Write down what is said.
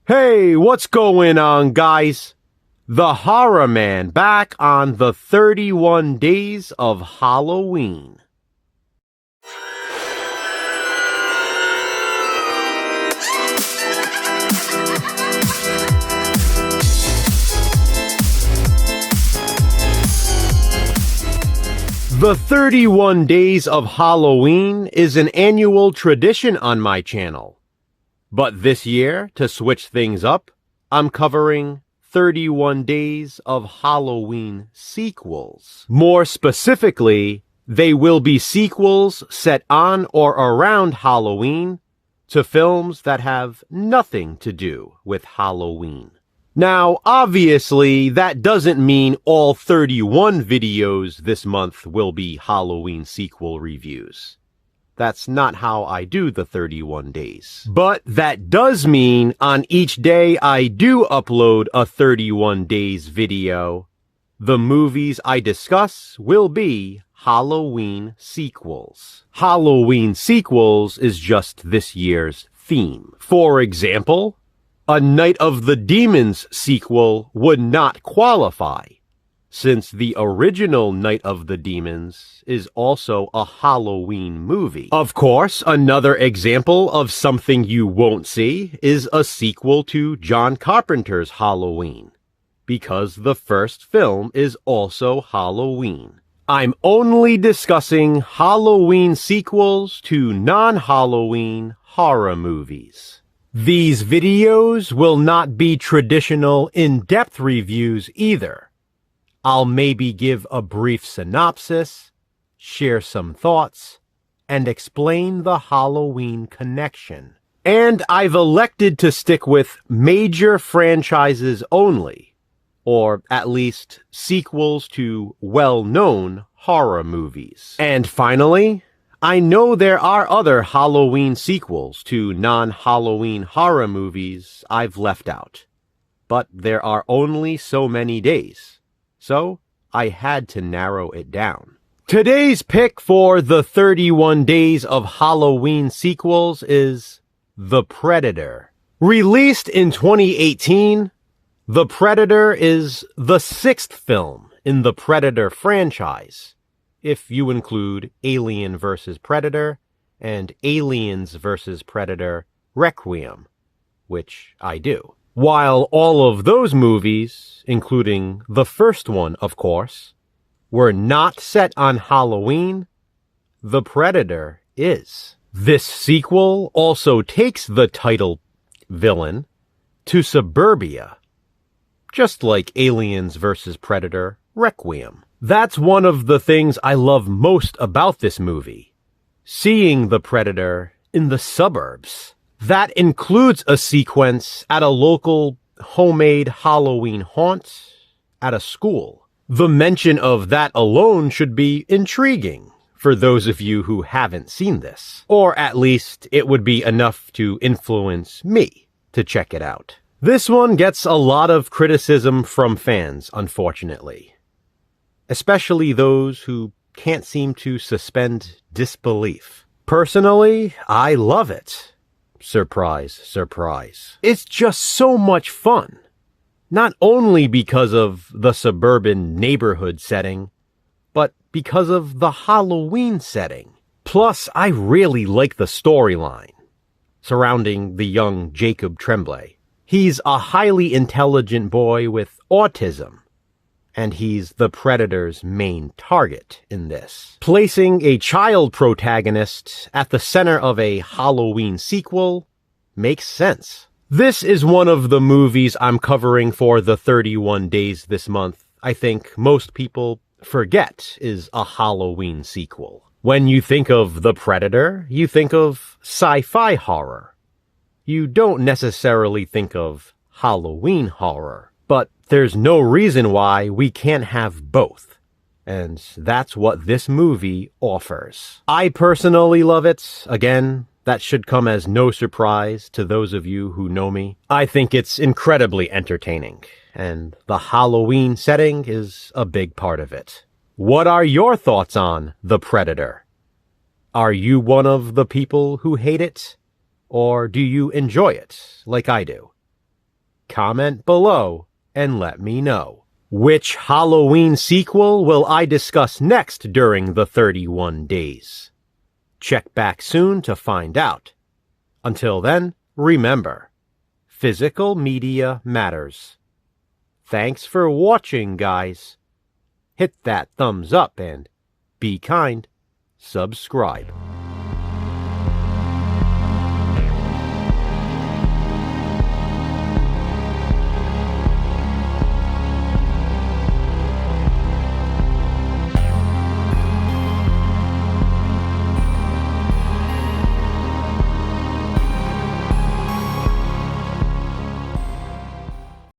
Hey, what's going on, guys? The Horror Man back on the 31 Days of Halloween. The 31 Days of Halloween is an annual tradition on my channel. But this year, to switch things up, I'm covering 31 Days of Halloween sequels. More specifically, they will be sequels set on or around Halloween to films that have nothing to do with Halloween. Now, obviously, that doesn't mean all 31 videos this month will be Halloween sequel reviews. That's not how I do the 31 days. But that does mean on each day I do upload a 31 days video, the movies I discuss will be Halloween sequels. Halloween sequels is just this year's theme. For example, a Night of the Demons sequel would not qualify, since the original Night of the Demons is also a Halloween movie. Of course, another example of something you won't see is a sequel to John Carpenter's Halloween, because the first film is also Halloween. I'm only discussing Halloween sequels to non-Halloween horror movies. These videos will not be traditional in-depth reviews either. I'll maybe give a brief synopsis, share some thoughts, and explain the Halloween connection. And I've elected to stick with major franchises only, or at least sequels to well-known horror movies. And finally, I know there are other Halloween sequels to non-Halloween horror movies I've left out, but there are only so many days, so I had to narrow it down. Today's pick for the 31 Days of Halloween sequels is The Predator. Released in 2018, The Predator is the sixth film in the Predator franchise, if you include Alien vs. Predator and Aliens vs. Predator Requiem, which I do. While all of those movies, including the first one, of course, were not set on Halloween, The Predator is. This sequel also takes the title villain to suburbia, just like Aliens vs. Predator Requiem. That's one of the things I love most about this movie, seeing the Predator in the suburbs. That includes a sequence at a local homemade Halloween haunt at a school. The mention of that alone should be intriguing for those of you who haven't seen this, or at least it would be enough to influence me to check it out. This one gets a lot of criticism from fans, unfortunately, especially those who can't seem to suspend disbelief. Personally, I love it. Surprise, surprise. It's just so much fun. Not only because of the suburban neighborhood setting, but because of the Halloween setting. Plus, I really like the storyline surrounding the young Jacob Tremblay. He's a highly intelligent boy with autism, and he's the Predator's main target in this. Placing a child protagonist at the center of a Halloween sequel makes sense. This is one of the movies I'm covering for the 31 days this month I think most people forget is a Halloween sequel. When you think of The Predator, you think of sci-fi horror. You don't necessarily think of Halloween horror. But there's no reason why we can't have both. And that's what this movie offers. I personally love it. Again, that should come as no surprise to those of you who know me. I think it's incredibly entertaining, and the Halloween setting is a big part of it. What are your thoughts on The Predator? Are you one of the people who hate it? Or do you enjoy it, like I do? Comment below and let me know. Which Halloween sequel will I discuss next during the 31 days? Check back soon to find out. Until then, remember, physical media matters. Thanks for watching, guys. Hit that thumbs up and be kind. Subscribe.